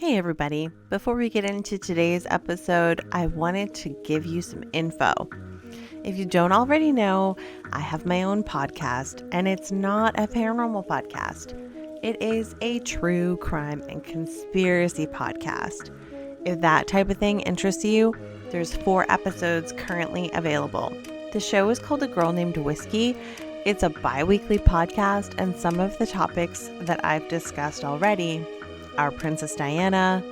Hey everybody, before we get into today's episode, I wanted to give you some info. If you don't already know, I have my own podcast, and it's not a paranormal podcast. It is a true crime and conspiracy podcast. If that type of thing interests you, there's 4 episodes currently available. The show is called A Girl Named Whiskey. It's a bi-weekly podcast, and some of the topics that I've discussed already are Princess Diana,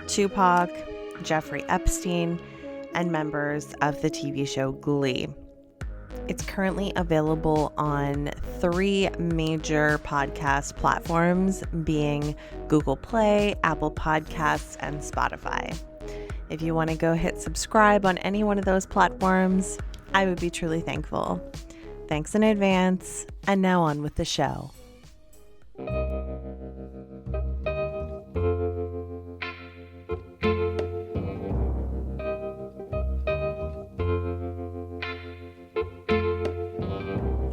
Tupac, Jeffrey Epstein, and members of the TV show Glee. It's currently available on 3 major podcast platforms, being Google Play, Apple Podcasts, and Spotify. If you want to go hit subscribe on any one of those platforms, I would be truly thankful. Thanks in advance, and now on with the show.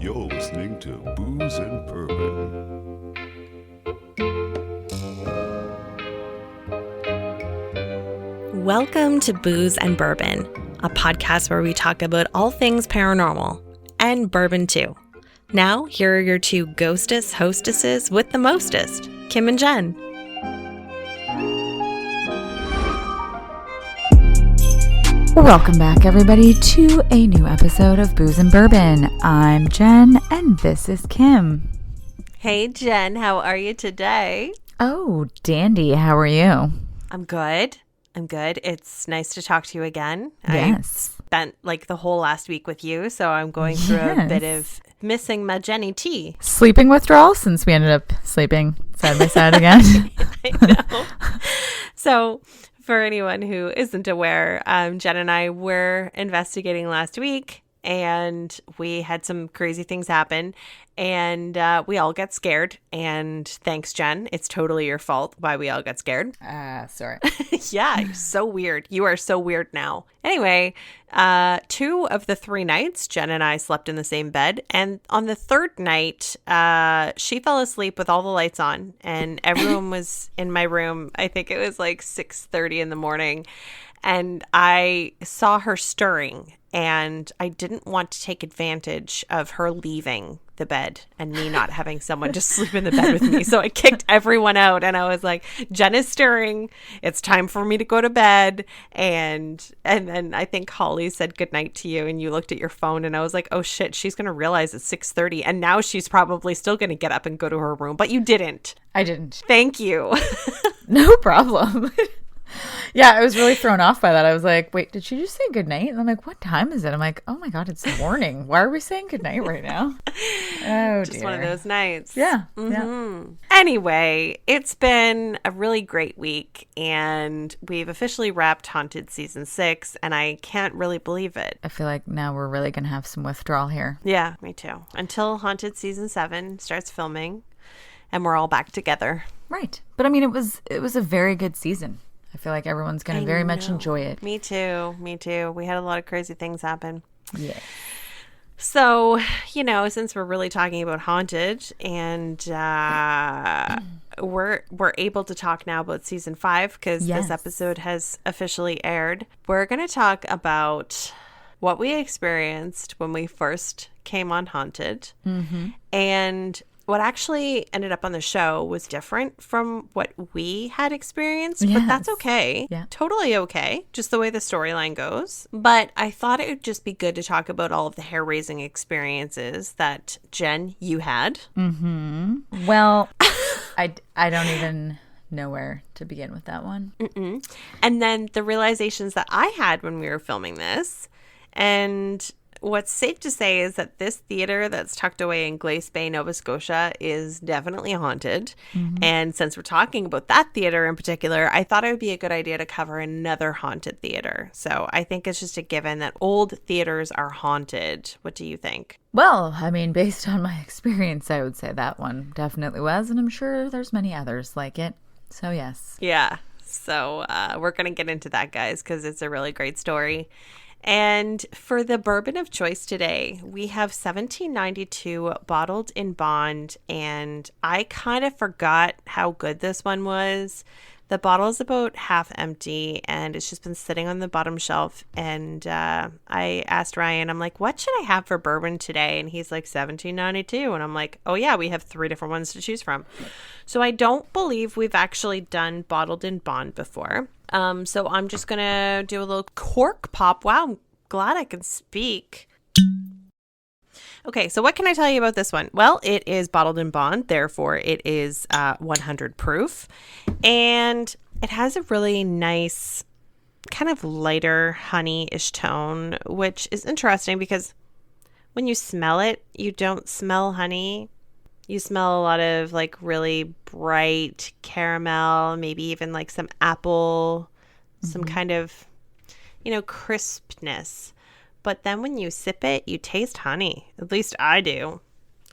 You're listening to Booze and Bourbon. Welcome to Booze and Bourbon, a podcast where we talk about all things paranormal, and bourbon too. Now, here are your 2 ghostess hostesses with the mostest, Kim and Jen. Welcome back, everybody, to a new episode of Booze and Bourbon. I'm Jen, and this is Kim. Hey, Jen, how are you today? Oh, dandy. How are you? I'm good. It's nice to talk to you again. Yes. I spent like the whole last week with you, so I'm going through a bit of missing my Jenny T. Sleeping withdrawal, since we ended up sleeping side by side again. I know. So, for anyone who isn't aware, Jen and I were investigating last week, and we had some crazy things happen, and we all got scared. And thanks, Jen. It's totally your fault why we all got scared. Sorry. Yeah, you're so weird. You are so weird now. Anyway, 2 of the 3 nights, Jen and I slept in the same bed. And on the 3rd night, she fell asleep with all the lights on, and everyone was in my room. I think it was like 6:30 in the morning. And I saw her stirring, and I didn't want to take advantage of her leaving the bed and me not having someone to sleep in the bed with me. So I kicked everyone out, and I was like, Jen is stirring. It's time for me to go to bed. And then I think Holly said goodnight to you, and you looked at your phone, and I was like, oh shit, she's going to realize it's 6:30. And now she's probably still going to get up and go to her room, but you didn't. I didn't. Thank you. No problem. Yeah, I was really thrown off by that. I was like, wait, did she just say goodnight? And I'm like, what time is it? I'm like, oh my God, it's morning. Why are we saying goodnight right now? Oh, just dear. One of those nights. Yeah. Mm-hmm. Yeah. Anyway, it's been a really great week, and we've officially wrapped Haunted Season 6, and I can't really believe it. I feel like now we're really going to have some withdrawal here. Yeah, me too. Until Haunted Season 7 starts filming, and we're all back together. Right. But I mean, it was a very good season. I feel like everyone's going to very much enjoy it. Me too. We had a lot of crazy things happen. Yeah. So, since we're really talking about haunted, and we're able to talk now about season 5 because this episode has officially aired. We're going to talk about what we experienced when we first came on Haunted, and what actually ended up on the show was different from what we had experienced, but that's okay. Yeah. Totally okay. Just the way the storyline goes. But I thought it would just be good to talk about all of the hair-raising experiences that, Jen, you had. Mm-hmm. Well, I don't even know where to begin with that one. Mm-mm. And then the realizations that I had when we were filming this, and what's safe to say is that this theater that's tucked away in Glace Bay, Nova Scotia is definitely haunted. Mm-hmm. And since we're talking about that theater in particular, I thought it would be a good idea to cover another haunted theater. So I think it's just a given that old theaters are haunted. What do you think? Well, I mean, based on my experience, I would say that one definitely was. And I'm sure there's many others like it. So yes. Yeah. So we're going to get into that, guys, because it's a really great story. And for the bourbon of choice today, we have 1792 bottled in bond, and I kind of forgot how good this one was, The bottle is about half empty and it's just been sitting on the bottom shelf. And I asked Ryan, I'm like, what should I have for bourbon today? And he's like, $17.92. And I'm like, oh yeah, we have 3 different ones to choose from. So I don't believe we've actually done bottled in bond before. So I'm just going to do a little cork pop. Wow, I'm glad I can speak. Okay, so what can I tell you about this one? Well, it is bottled in bond, therefore it is 100 proof, and it has a really nice kind of lighter honey-ish tone, which is interesting because when you smell it, you don't smell honey. You smell a lot of like really bright caramel, maybe even like some apple, some kind of, crispness. But then when you sip it, you taste honey. At least I do.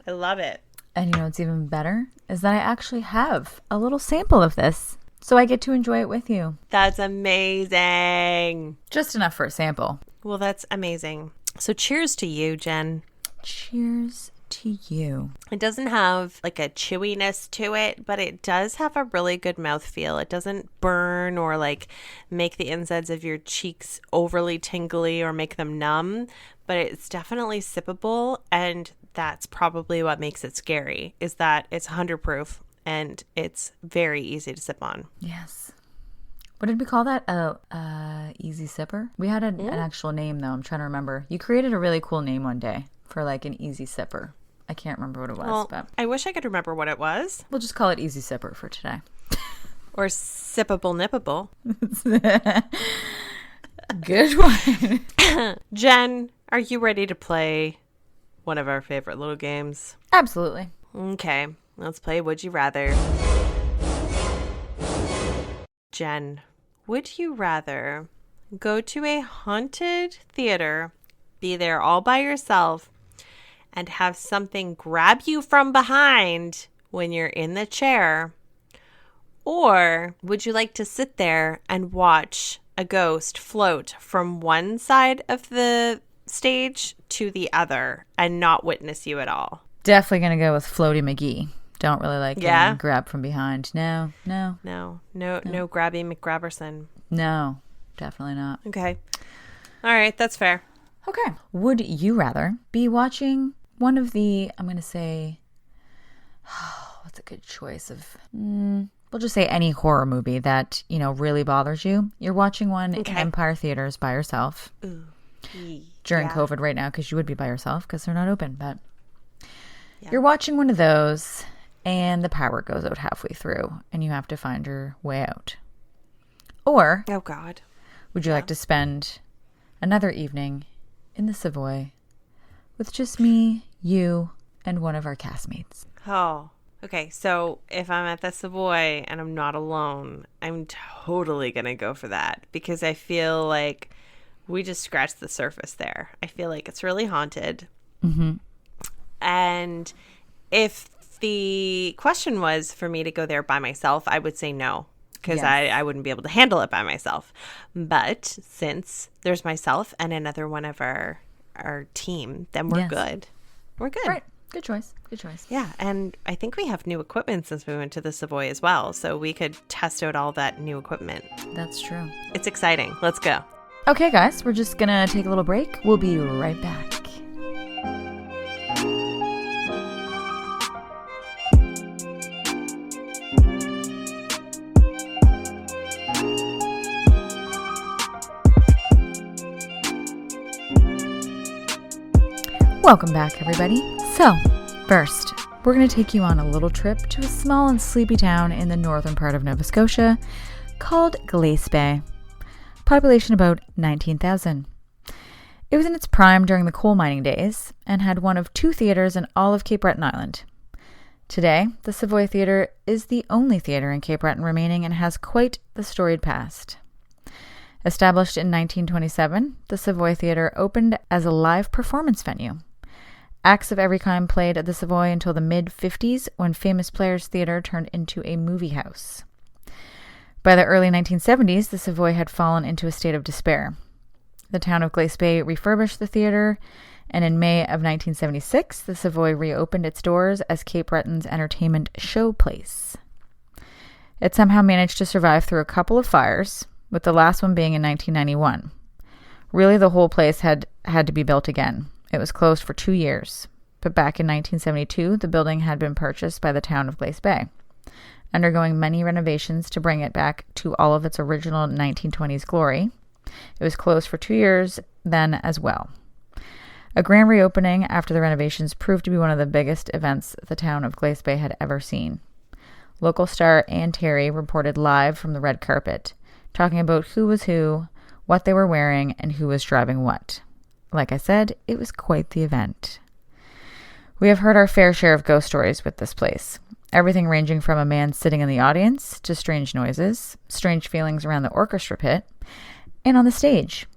I love it. And you know what's even better is that I actually have a little sample of this. So I get to enjoy it with you. That's amazing. Just enough for a sample. Well, that's amazing. So cheers to you, Jen. Cheers to you. It doesn't have like a chewiness to it, but it does have a really good mouthfeel. It doesn't burn or like make the insides of your cheeks overly tingly or make them numb, but it's definitely sippable, and that's probably what makes it scary, is that it's 100 proof and it's very easy to sip on. Yes. What did we call that? Easy sipper? We had an actual name though. I'm trying to remember. You created a really cool name one day for like an easy sipper. I can't remember what it was, but I wish I could remember what it was. We'll just call it Easy Sipper for today. Or sippable nippable. Good one. Jen, are you ready to play one of our favorite little games? Absolutely. Okay, let's play Would You Rather. Jen, would you rather go to a haunted theater, be there all by yourself, and have something grab you from behind when you're in the chair? Or would you like to sit there and watch a ghost float from one side of the stage to the other and not witness you at all? Definitely going to go with Floaty McGee. Don't really like getting grabbed from behind. No Grabby McGrabberson. No, definitely not. Okay. All right, that's fair. Okay. Would you rather be watching one of the, I'm going to say, what's a good choice of, we'll just say any horror movie that, really bothers you. You're watching one in Empire Theaters by yourself. Ooh. During COVID right now, because you would be by yourself because they're not open. But you're watching one of those and the power goes out halfway through and you have to find your way out. Or, oh God, would you like to spend another evening in the Savoy with just me, you, and one of our castmates? Oh, okay. So if I'm at the Savoy and I'm not alone, I'm totally going to go for that because I feel like we just scratched the surface there. I feel like it's really haunted. Mm-hmm. And if the question was for me to go there by myself, I would say no. Because I wouldn't be able to handle it by myself. But since there's myself and another one of our team, then we're good. We're good. Right. Good choice. Good choice. Yeah. And I think we have new equipment since we went to the Savoy as well. So we could test out all that new equipment. That's true. It's exciting. Let's go. Okay, guys. We're just going to take a little break. We'll be right back. Welcome back, everybody. So, first, we're going to take you on a little trip to a small and sleepy town in the northern part of Nova Scotia called Glace Bay. Population about 19,000. It was in its prime during the coal mining days and had one of 2 theaters in all of Cape Breton Island. Today, the Savoy Theatre is the only theatre in Cape Breton remaining and has quite the storied past. Established in 1927, the Savoy Theatre opened as a live performance venue. Acts of every kind played at the Savoy until the mid-50s, when Famous Players Theatre turned into a movie house. By the early 1970s, the Savoy had fallen into a state of despair. The town of Glace Bay refurbished the theatre, and in May of 1976, the Savoy reopened its doors as Cape Breton's entertainment showplace. It somehow managed to survive through a couple of fires, with the last one being in 1991. Really, the whole place had to be built again. It was closed for 2 years. But back in 1972, the building had been purchased by the town of Glace Bay, undergoing many renovations to bring it back to all of its original 1920s glory. It was closed for 2 years then as well. A grand reopening after the renovations proved to be one of the biggest events the town of Glace Bay had ever seen. Local star Ann Terry reported live from the red carpet, talking about who was who, what they were wearing, and who was driving what. Like I said, it was quite the event. We have heard our fair share of ghost stories with this place. Everything ranging from a man sitting in the audience to strange noises, strange feelings around the orchestra pit, and on the stage.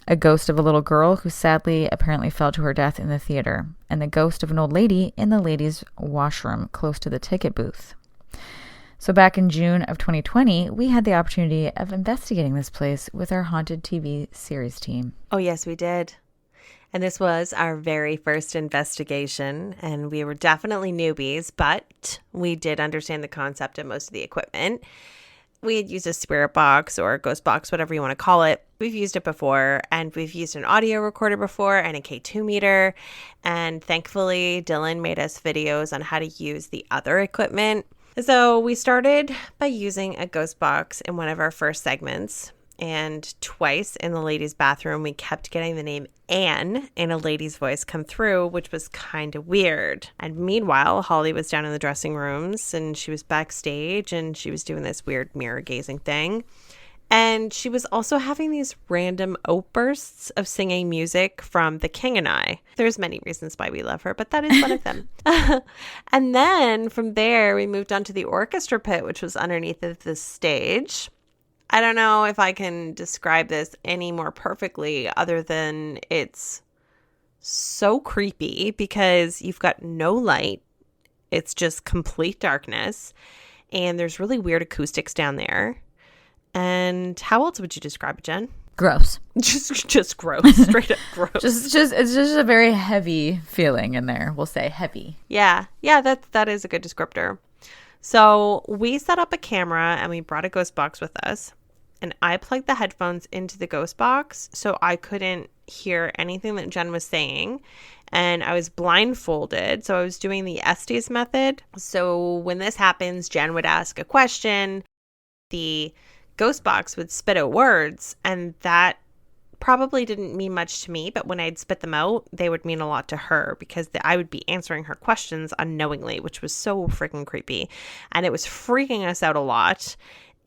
A ghost of a little girl who sadly apparently fell to her death in the theater, and the ghost of an old lady in the ladies' washroom close to the ticket booth. So back in June of 2020, we had the opportunity of investigating this place with our Haunted TV series team. Oh, yes, we did. And this was our very first investigation, and we were definitely newbies, but we did understand the concept of most of the equipment. We had used a spirit box or a ghost box, whatever you want to call it. We've used it before, and we've used an audio recorder before and a K2 meter. And thankfully, Dylan made us videos on how to use the other equipment. So we started by using a ghost box in one of our first segments. And twice in the ladies' bathroom, we kept getting the name Anne in a lady's voice come through, which was kind of weird. And meanwhile, Holly was down in the dressing rooms and she was backstage and she was doing this weird mirror gazing thing. And she was also having these random outbursts of singing music from The King and I. There's many reasons why we love her, but that is one of them. And then from there, we moved on to the orchestra pit, which was underneath of the stage. I don't know if I can describe this any more perfectly other than it's so creepy because you've got no light. It's just complete darkness. And there's really weird acoustics down there. And how else would you describe it, Jen? Gross. Just gross. Straight up gross. It's just a very heavy feeling in there. We'll say heavy. Yeah, that is a good descriptor. So we set up a camera and we brought a ghost box with us. And I plugged the headphones into the ghost box so I couldn't hear anything that Jen was saying. And I was blindfolded. So I was doing the Estes method. So when this happens, Jen would ask a question. The ghost box would spit out words. And that probably didn't mean much to me. But when I'd spit them out, they would mean a lot to her because I would be answering her questions unknowingly, which was so freaking creepy. And it was freaking us out a lot.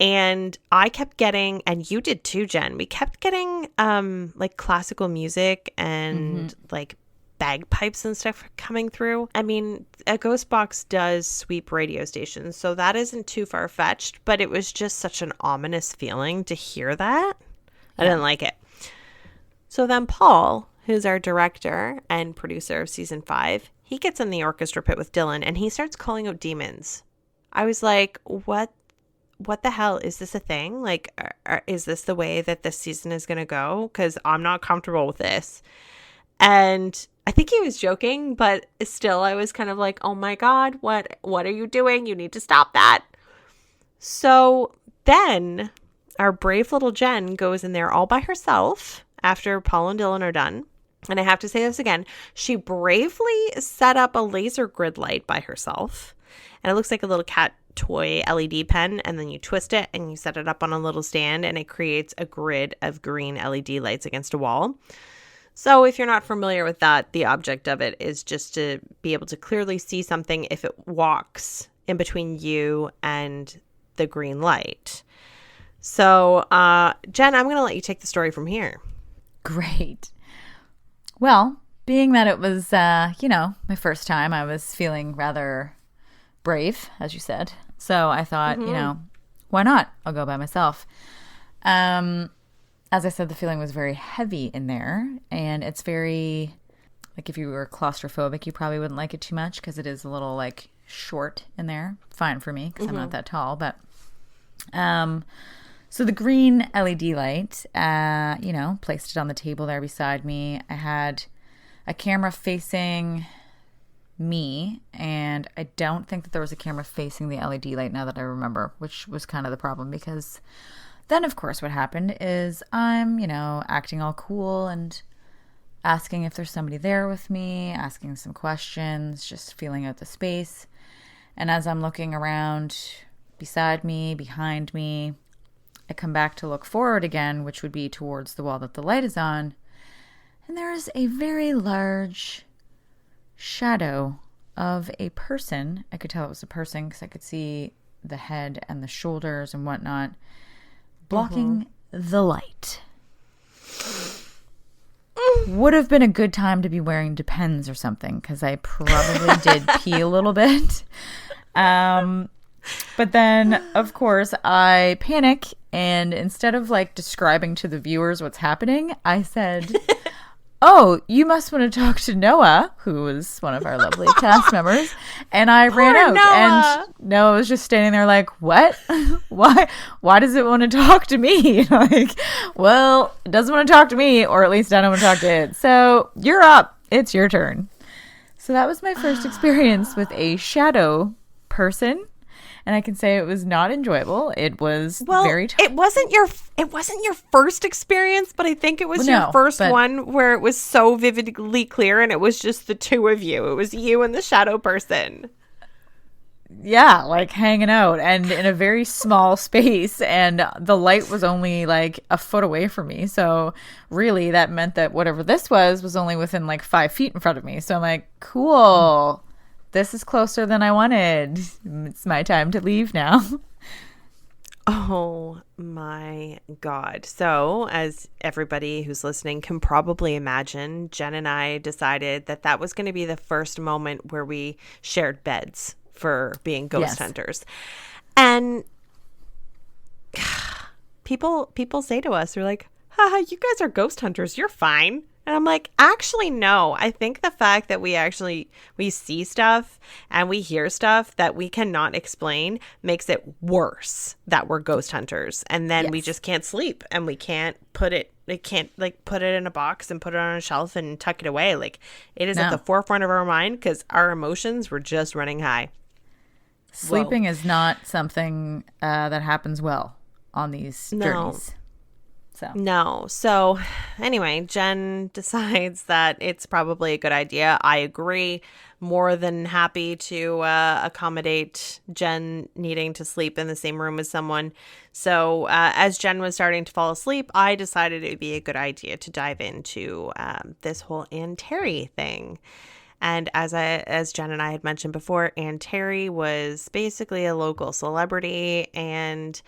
And I kept getting, and you did too, Jen, we kept getting like classical music and like bagpipes and stuff coming through. I mean, a ghost box does sweep radio stations, so that isn't too far-fetched, but it was just such an ominous feeling to hear that. I didn't like it. So then Paul, who's our director and producer of season 5, he gets in the orchestra pit with Dylan and he starts calling out demons. I was like, what the hell? Is this a thing? Like, is this the way that this season is going to go? Because I'm not comfortable with this. And I think he was joking, but still I was kind of like, oh my God, what are you doing? You need to stop that. So then our brave little Jen goes in there all by herself after Paul and Dylan are done. And I have to say this again. She bravely set up a laser grid light by herself. And it looks like a little cat toy LED pen, and then you twist it and you set it up on a little stand and it creates a grid of green LED lights against a wall. So if you're not familiar with that, the object of it is just to be able to clearly see something if it walks in between you and the green light. So Jen, I'm going to let you take the story from here. Great. Well, being that it was, my first time, I was feeling rather brave, as you said. So I thought, why not? I'll go by myself. As I said, the feeling was very heavy in there. And it's very, like if you were claustrophobic, you probably wouldn't like it too much because it is a little like short in there. Fine for me because I'm not that tall. But so the green LED light, placed it on the table there beside me. I had a camera facing me, and I don't think that there was a camera facing the LED light now that I remember, which was kind of the problem, because then, of course, what happened is I'm, acting all cool and asking if there's somebody there with me, asking some questions, just feeling out the space. And as I'm looking around beside me, behind me, I come back to look forward again, which would be towards the wall that the light is on. And there is a very large shadow of a person. I could tell it was a person because I could see the head and the shoulders and whatnot blocking the light. Would have been a good time to be wearing Depends or something, because I probably did pee a little bit. But then, of course, I panic, and instead of describing to the viewers what's happening, I said, "Oh, you must want to talk to Noah," who was one of our lovely cast members. And I ran out. Noah. And Noah was just standing there like, "What? Why does it want to talk to me?" Well, it doesn't want to talk to me, or at least I don't want to talk to it. So you're up. It's your turn. So that was my first experience with a shadow person. And I can say it was not enjoyable. It was very tough. It wasn't your first experience, but I think it was your first one where it was so vividly clear, and it was just the two of you. It was you and the shadow person. Yeah, hanging out and in a very small space, and the light was only a foot away from me. So really that meant that whatever this was only within 5 feet in front of me. So I'm like, cool. This is closer than I wanted. It's my time to leave now. Oh my God. So, as everybody who's listening can probably imagine, Jen and I decided that was going to be the first moment where we shared beds for being ghost hunters. And people say to us, they're like, haha, you guys are ghost hunters. You're fine. And I'm like, actually, no. I think the fact that we see stuff and we hear stuff that we cannot explain makes it worse that we're ghost hunters. And then we just can't sleep, and we can't put it in a box and put it on a shelf and tuck it away. It is at the forefront of our mind because our emotions were just running high. Sleeping is not something that happens well on these journeys. So anyway, Jen decides that it's probably a good idea. I agree. More than happy to accommodate Jen needing to sleep in the same room as someone. So as Jen was starting to fall asleep, I decided it would be a good idea to dive into this whole Ann Terry thing. And as Jen and I had mentioned before, Ann Terry was basically a local celebrity, and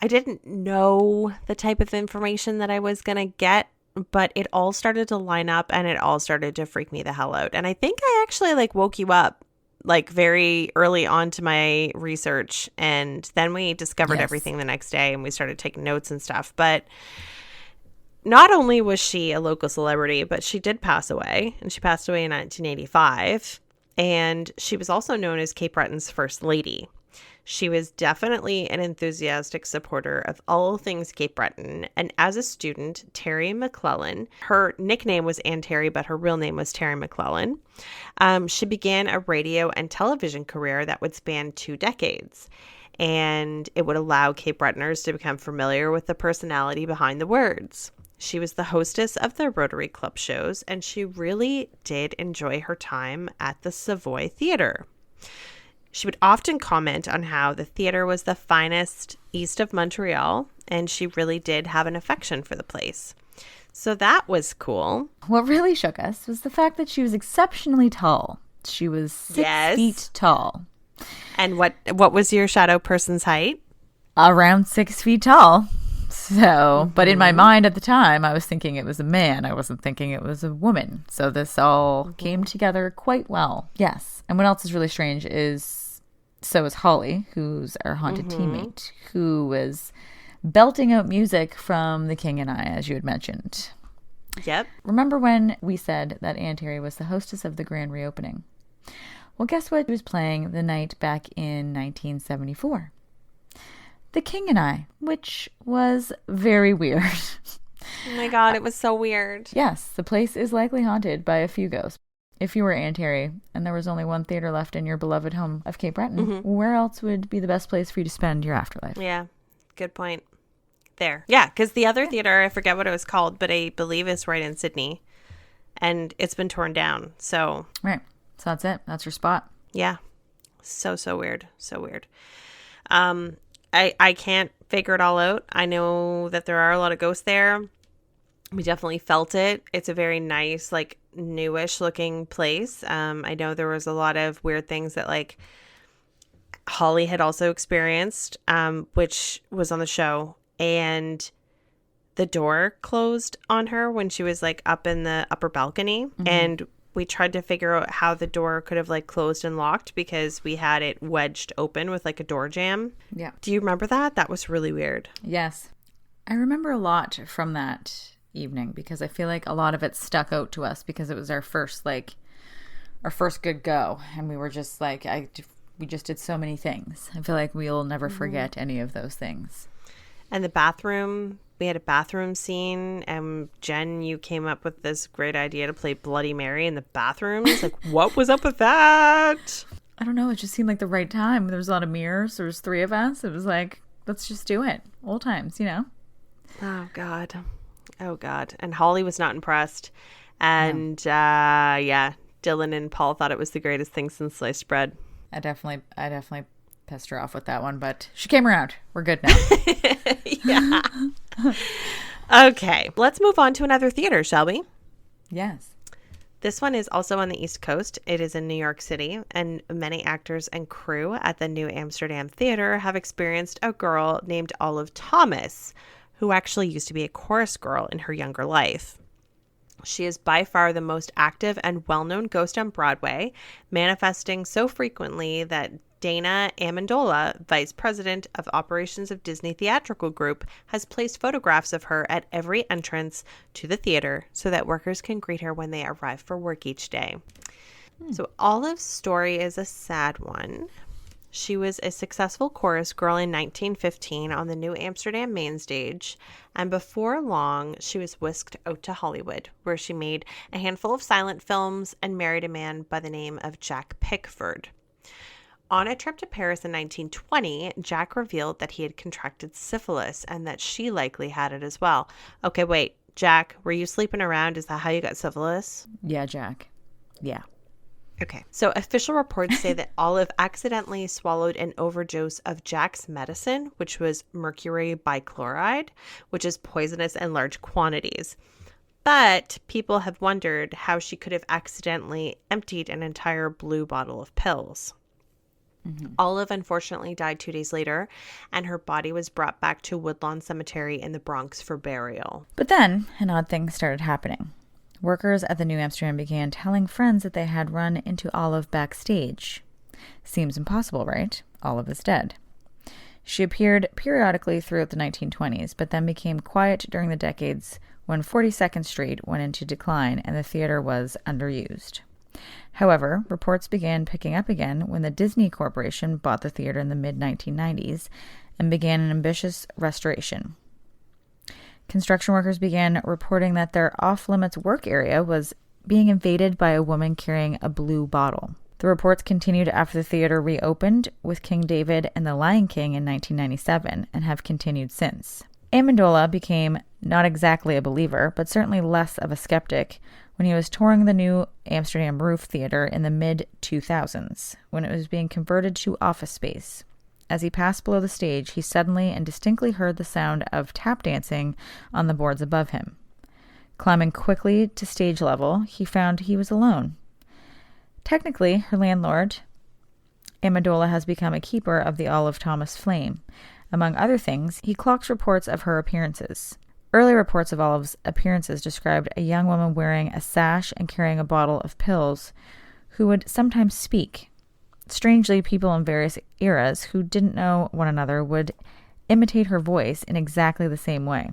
I didn't know the type of information that I was going to get, but it all started to line up, and it all started to freak me the hell out. And I think I actually woke you up very early on to my research, and then we discovered everything the next day, and we started taking notes and stuff. But not only was she a local celebrity, but she did pass away, and she passed away in 1985. And she was also known as Cape Breton's First Lady. She was definitely an enthusiastic supporter of all things Cape Breton. And as a student, Terry McClellan, her nickname was Ann Terry, but her real name was Terry McClellan. She began a radio and television career that would span 2 decades. And it would allow Cape Bretoners to become familiar with the personality behind the words. She was the hostess of the Rotary Club shows, and she really did enjoy her time at the Savoy Theatre. She would often comment on how the theater was the finest east of Montreal, and she really did have an affection for the place. So that was cool. What really shook us was the fact that she was exceptionally tall. She was 6 feet tall. And what was your shadow person's height? Around 6 feet tall. So, but in my mind at the time, I was thinking it was a man. I wasn't thinking it was a woman. So this all came together quite well. Yes. And what else is really strange is, so is Holly, who's our haunted teammate, who was belting out music from The King and I, as you had mentioned. Yep. Remember when we said that Ann Terry was the hostess of the grand reopening? Well, guess what was playing the night back in 1974? The King and I, which was very weird. Oh my God, it was so weird. Yes, the place is likely haunted by a few ghosts. If you were Aunt Harry and there was only one theater left in your beloved home of Cape Breton, where else would be the best place for you to spend your afterlife? Yeah, good point. There. Yeah, because the other theater, I forget what it was called, but I believe it's right in Sydney. And it's been torn down. So. Right. So that's it. That's your spot. Yeah. So weird. So weird. I can't figure it all out. I know that there are a lot of ghosts there. We definitely felt it. It's a very nice, like, newish looking place. I know there was a lot of weird things that, like, Holly had also experienced, which was on the show. And the door closed on her when she was, like, up in the upper balcony. And we tried to figure out how the door could have, like, closed and locked because we had it wedged open with, like, a door jamb. Yeah. Do you remember that? That was really weird. Yes. I remember a lot from that evening because I feel like a lot of it stuck out to us because it was our first good go. And we were just like, we just did so many things. I feel like we'll never forget any of those things. And the bathroom, we had a bathroom scene, and Jen, you came up with this great idea to play Bloody Mary in the bathrooms. Like, what was up with that? I don't know. It just seemed like the right time. There was a lot of mirrors. There was 3 of us. It was like, let's just do it. Old times, you know? Oh, God. Oh, God. And Holly was not impressed. And, yeah, Dylan and Paul thought it was the greatest thing since sliced bread. I definitely pissed her off with that one, but she came around. We're good now. Yeah. Okay, let's move on to another theater, shall we? Yes. This one is also on the East Coast. It is in New York City, and many actors and crew at the New Amsterdam Theatre have experienced a girl named Olive Thomas, who actually used to be a chorus girl in her younger life. She is by far the most active and well-known ghost on Broadway, manifesting so frequently that Dana Amendola, Vice President of Operations of Disney Theatrical Group, has placed photographs of her at every entrance to the theater so that workers can greet her when they arrive for work each day. So Olive's story is a sad one. She was a successful chorus girl in 1915 on the New Amsterdam main stage, and before long, she was whisked out to Hollywood, where she made a handful of silent films and married a man by the name of Jack Pickford. On a trip to Paris in 1920, Jack revealed that he had contracted syphilis and that she likely had it as well. Okay, wait, Jack, were you sleeping around? Is that how you got syphilis? Yeah, Jack. Yeah. Okay, so official reports say that Olive accidentally swallowed an overdose of Jack's medicine, which was mercury bichloride, which is poisonous in large quantities. But people have wondered how she could have accidentally emptied an entire blue bottle of pills. Olive unfortunately died 2 days later, and her body was brought back to Woodlawn Cemetery in the Bronx for burial. But then an odd thing started happening. Workers at the New Amsterdam began telling friends that they had run into Olive backstage. Seems impossible, right? Olive is dead. She appeared periodically throughout the 1920s, but then became quiet during the decades when 42nd Street went into decline and the theater was underused. However, reports began picking up again when the Disney Corporation bought the theater in the mid-1990s and began an ambitious restoration. Construction workers began reporting that their off-limits work area was being invaded by a woman carrying a blue bottle. The reports continued after the theater reopened with King David and the Lion King in 1997 and have continued since. Amendola became not exactly a believer, but certainly less of a skeptic when he was touring the New Amsterdam Roof Theater in the mid-2000s, when it was being converted to office space. As he passed below the stage, he suddenly and distinctly heard the sound of tap dancing on the boards above him. Climbing quickly to stage level, he found he was alone. Technically, her landlord, Amendola, has become a keeper of the Olive Thomas flame. Among other things, he clocks reports of her appearances. Early reports of Olive's appearances described a young woman wearing a sash and carrying a bottle of pills who would sometimes speak. Strangely, people in various eras who didn't know one another would imitate her voice in exactly the same way.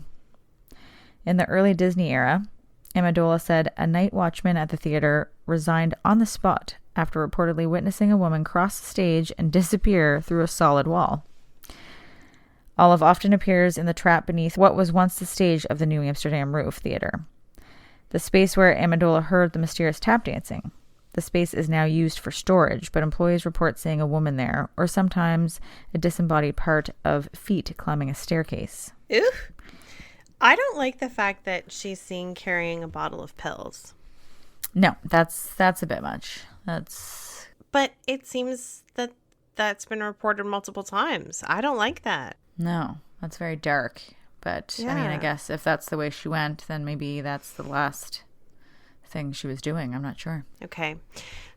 In the early Disney era, Amendola said a night watchman at the theater resigned on the spot after reportedly witnessing a woman cross the stage and disappear through a solid wall. Olive often appears in the trap beneath what was once the stage of the New Amsterdam Roof Theater, the space where Amendola heard the mysterious tap dancing. The space is now used for storage, but employees report seeing a woman there, or sometimes a disembodied part of feet climbing a staircase. Ew. I don't like the fact that she's seen carrying a bottle of pills. No, that's a bit much. But it seems that that's been reported multiple times. I don't like that. No, that's very dark. But, I mean, I guess if that's the way she went, then maybe that's the last thing she was doing. I'm not sure. Okay.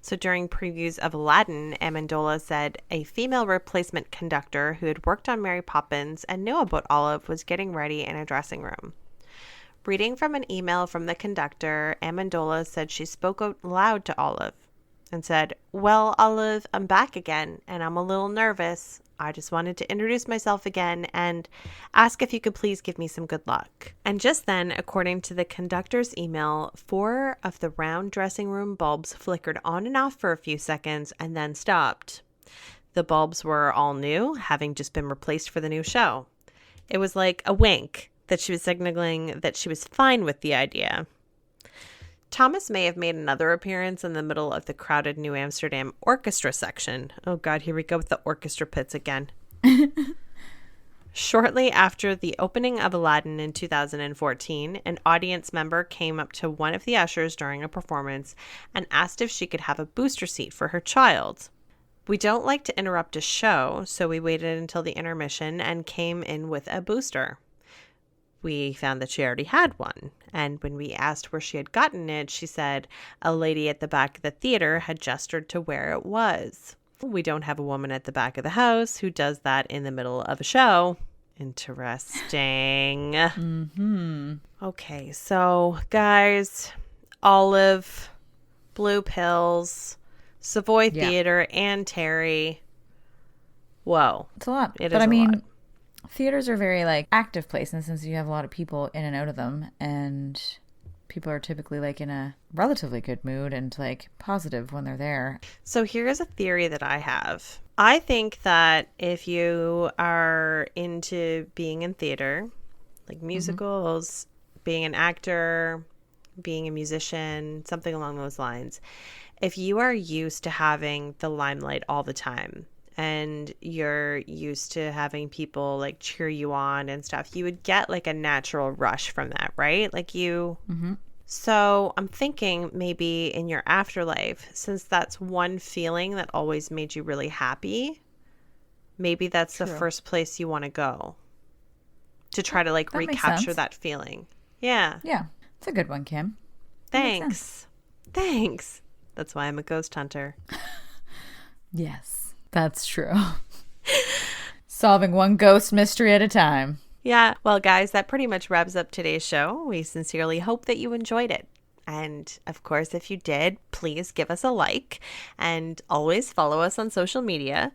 So during previews of Aladdin, Amendola said a female replacement conductor who had worked on Mary Poppins and knew about Olive was getting ready in a dressing room. Reading from an email from the conductor, Amendola said she spoke out loud to Olive and said, "Well, Olive, I'm back again, and I'm a little nervous. I just wanted to introduce myself again and ask if you could please give me some good luck." And just then, according to the conductor's email, 4 of the round dressing room bulbs flickered on and off for a few seconds and then stopped. The bulbs were all new, having just been replaced for the new show. It was like a wink that she was signaling that she was fine with the idea. Thomas may have made another appearance in the middle of the crowded New Amsterdam orchestra section. Oh God, here we go with the orchestra pits again. Shortly after the opening of Aladdin in 2014, an audience member came up to one of the ushers during a performance and asked if she could have a booster seat for her child. We don't like to interrupt a show, so we waited until the intermission and came in with a booster. We found that she already had one, and when we asked where she had gotten it, she said a lady at the back of the theater had gestured to where it was. We don't have a woman at the back of the house who does that in the middle of a show. Interesting. Mm-hmm. Okay, so guys, Olive, Blue Pills, Savoy Theatre, and Terry. Whoa. It's a lot. It but is I mean, a lot. Theaters are very like active place in the sense you have a lot of people in and out of them, and people are typically like in a relatively good mood and like positive when they're there. So here's a theory that I have. I think that if you are into being in theater, like musicals, being an actor, being a musician, something along those lines, if you are used to having the limelight all the time, and you're used to having people like cheer you on and stuff, you would get like a natural rush from that, right? Like you. So I'm thinking maybe in your afterlife, since that's one feeling that always made you really happy, maybe that's the first place you want to go to try to like That makes recapture sense. that feeling. Yeah. Yeah, it's a good one, Kim. Thanks. That's why I'm a ghost hunter. Yes, that's true. Solving one ghost mystery at a time. Yeah. Well, guys, that pretty much wraps up today's show. We sincerely hope that you enjoyed it. And of course, if you did, please give us a like and always follow us on social media.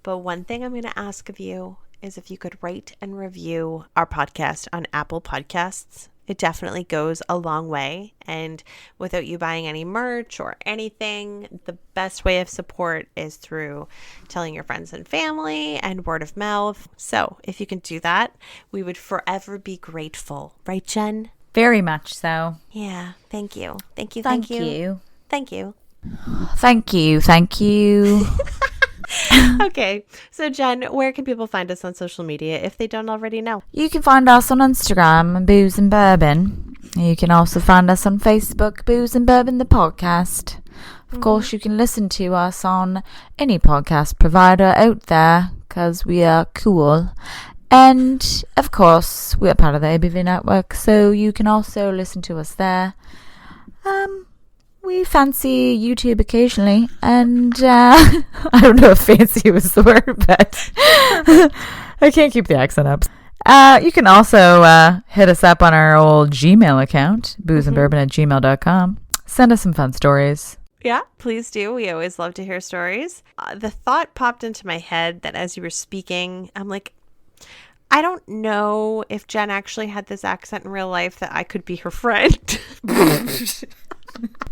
But one thing I'm going to ask of you is if you could rate and review our podcast on Apple Podcasts. It definitely goes a long way. And without you buying any merch or anything, the best way of support is through telling your friends and family and word of mouth. So if you can do that, we would forever be grateful. Right, Jen? Very much so. Yeah. Thank you. Thank you. Thank Thank you. you. Thank you. Thank you. Thank you. Okay. So, Jen, where can people find us on social media if they don't already know? You can find us on Instagram, Booze and Bourbon. You can also find us on Facebook, Booze and Bourbon, the podcast. Of course, you can listen to us on any podcast provider out there because we are cool. And, of course, we are part of the ABV network, so you can also listen to us there. We fancy YouTube occasionally, and I don't know if fancy was the word, but I can't keep the accent up. You can also hit us up on our old Gmail account, boozeandbourbon@gmail.com. Send us some fun stories. Yeah, please do. We always love to hear stories. The thought popped into my head that as you were speaking, I'm like, I don't know if Jen actually had this accent in real life that I could be her friend.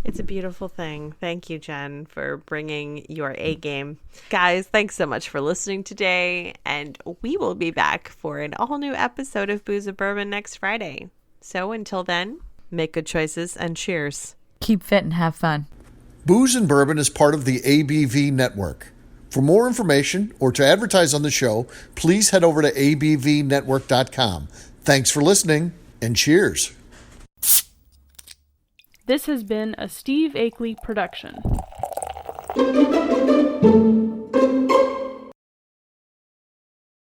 It's a beautiful thing. Thank you, Jen, for bringing your A game. Guys, thanks so much for listening today, and we will be back for an all-new episode of Booze and Bourbon next Friday. So until then, make good choices and cheers. Keep fit and have fun. Booze and Bourbon is part of the ABV network. For more information or to advertise on the show, please head over to abvnetwork.com. Thanks for listening, and cheers. This has been a Steve Akeley production.